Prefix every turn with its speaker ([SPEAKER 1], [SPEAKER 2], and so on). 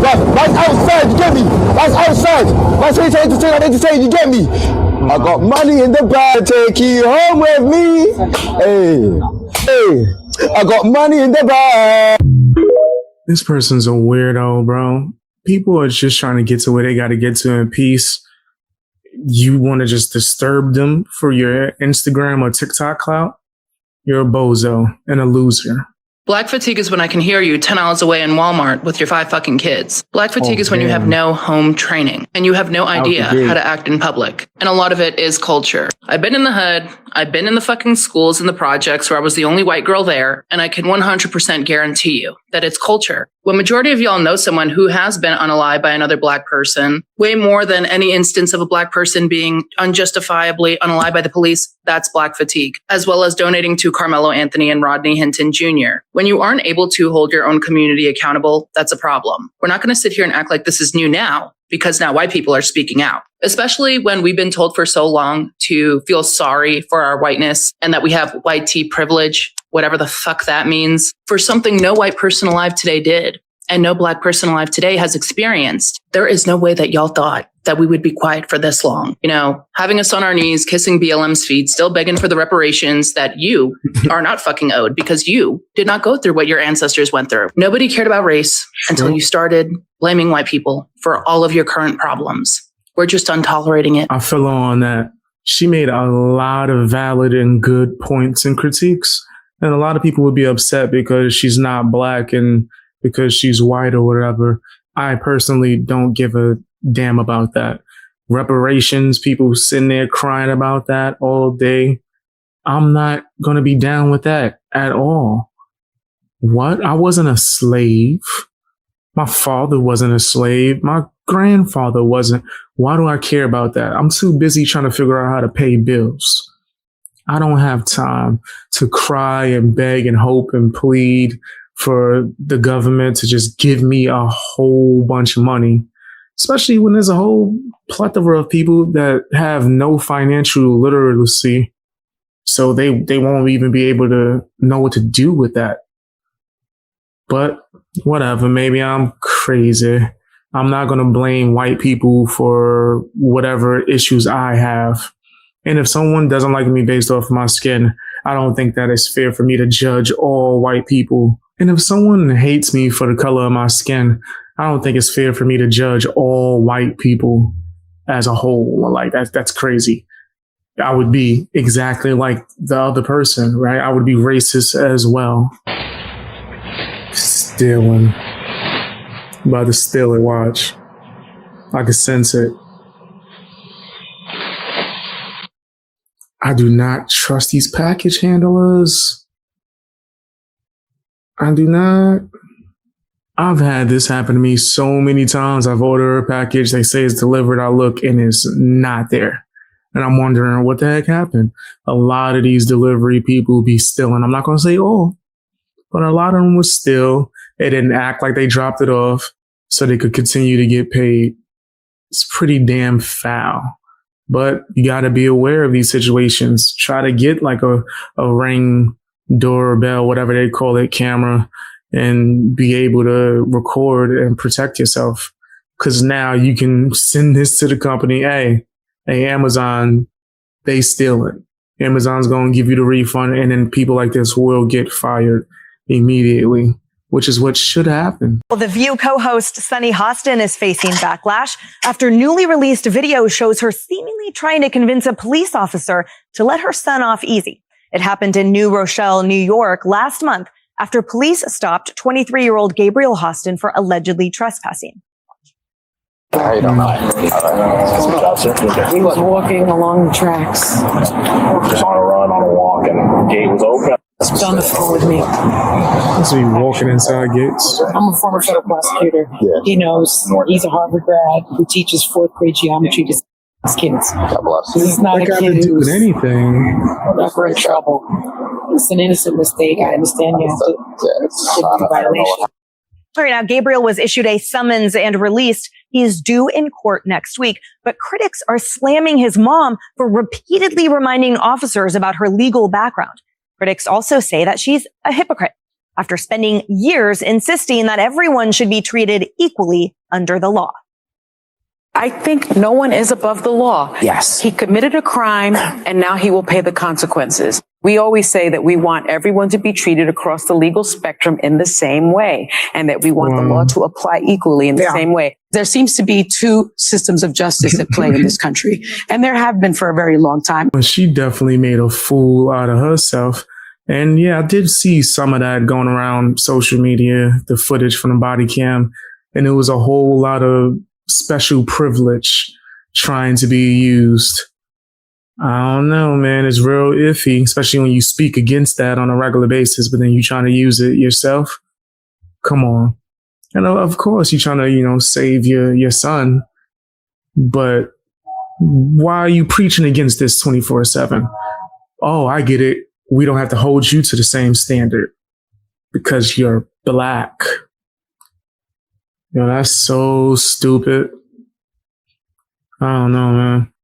[SPEAKER 1] That's outside, you get me? That's outside. That's what you're trying to say, you get me? I got money in the bag, take you home with me. Hey, I got money in the bag.
[SPEAKER 2] This person's a weirdo, bro. People are just trying to get to where they got to get to in peace. You want to just disturb them for your Instagram or TikTok clout? You're a bozo and a loser.
[SPEAKER 3] Black fatigue is when I can hear you 10 miles away in Walmart with your 5 fucking kids. Black fatigue is when you have no home training and you have no idea how to act in public. And a lot of it is culture. I've been in the hood. I've been in the fucking schools and the projects where I was the only white girl there. And I can 100% guarantee you that it's culture. When majority of y'all know someone who has been unalived by another black person, way more than any instance of a black person being unjustifiably unalived by the police, that's black fatigue, as well as donating to Carmelo Anthony and Rodney Hinton Jr. When you aren't able to hold your own community accountable, that's a problem. We're not going to sit here and act like this is new now, because now white people are speaking out, especially when we've been told for so long to feel sorry for our whiteness and that we have white tea privilege, whatever the fuck that means, for something no white person alive today did and no black person alive today has experienced. There is no way that y'all thought that we would be quiet for this long. You know, having us on our knees, kissing BLM's feet, still begging for the reparations that you are not fucking owed because you did not go through what your ancestors went through. Nobody cared about race until you started blaming white people for all of your current problems. We're just untolerating it.
[SPEAKER 2] I feel on that. She made a lot of valid and good points and critiques. And a lot of people would be upset because she's not black and because she's white or whatever. I personally don't give a damn about that. Reparations, people sitting there crying about that all day. I'm not going to be down with that at all. What? I wasn't a slave. My father wasn't a slave. My grandfather wasn't. Why do I care about that? I'm too busy trying to figure out how to pay bills. I don't have time to cry and beg and hope and plead for the government to just give me a whole bunch of money, especially when there's a whole plethora of people that have no financial literacy. So they won't even be able to know what to do with that. But whatever, maybe I'm crazy. I'm not going to blame white people for whatever issues I have. And if someone doesn't like me based off my skin, I don't think that it's fair for me to judge all white people. And if someone hates me for the color of my skin, I don't think it's fair for me to judge all white people as a whole. Like that's crazy. I would be exactly like the other person, right? I would be racist as well. Stealing. I'm about to steal it, watch. I can sense it. I do not trust these package handlers. I do not. I've had this happen to me so many times. I've ordered a package. They say it's delivered. I look and it's not there. And I'm wondering what the heck happened. A lot of these delivery people be stealing. I'm not going to say all, but a lot of them was still. They didn't act like they dropped it off so they could continue to get paid. It's pretty damn foul. But you got to be aware of these situations. Try to get like a Ring doorbell, whatever they call it, camera, and be able to record and protect yourself. Because now you can send this to the company. Hey, Amazon, they steal it. Amazon's going to give you the refund. And then people like this will get fired immediately, which is what should happen.
[SPEAKER 4] Well, The View co-host Sunny Hostin is facing backlash after newly released video shows her seemingly trying to convince a police officer to let her son off easy. It happened in New Rochelle, New York last month after police stopped 23-year-old Gabriel Hostin for allegedly trespassing.
[SPEAKER 1] I don't know.
[SPEAKER 5] He was walking along the tracks.
[SPEAKER 1] Just on a run, on a walk, and the gate was open.
[SPEAKER 5] He's on the phone with me.
[SPEAKER 2] Must be walking inside gates.
[SPEAKER 5] I'm a former federal prosecutor. Yeah. He knows. He's a Harvard grad who teaches fourth grade geometry to his kids.
[SPEAKER 1] God bless.
[SPEAKER 5] This is not a kid who's
[SPEAKER 2] anything.
[SPEAKER 5] never in trouble. It's an innocent mistake. I understand you have to give a violation.
[SPEAKER 4] All right, now Gabriel was issued a summons and released. He's due in court next week, but critics are slamming his mom for repeatedly reminding officers about her legal background. Critics also say that she's a hypocrite. after spending years insisting that everyone should be treated equally under the law.
[SPEAKER 6] I think no one is above the law.
[SPEAKER 7] Yes.
[SPEAKER 6] He committed a crime and now he will pay the consequences. We always say that we want everyone to be treated across the legal spectrum in the same way and that we want the law to apply equally in the same way. There seems to be two systems of justice at play in this country, and there have been for a very long time.
[SPEAKER 2] She definitely made a fool out of herself. And yeah, I did see some of that going around social media, the footage from the body cam, and it was a whole lot of special privilege trying to be used. I don't know, man. It's real iffy, especially when you speak against that on a regular basis, but then you're trying to use it yourself. Come on. And of course, you're trying to, save your son. But why are you preaching against this 24/7? Oh, I get it. We don't have to hold you to the same standard because you're black. That's so stupid. I don't know, man.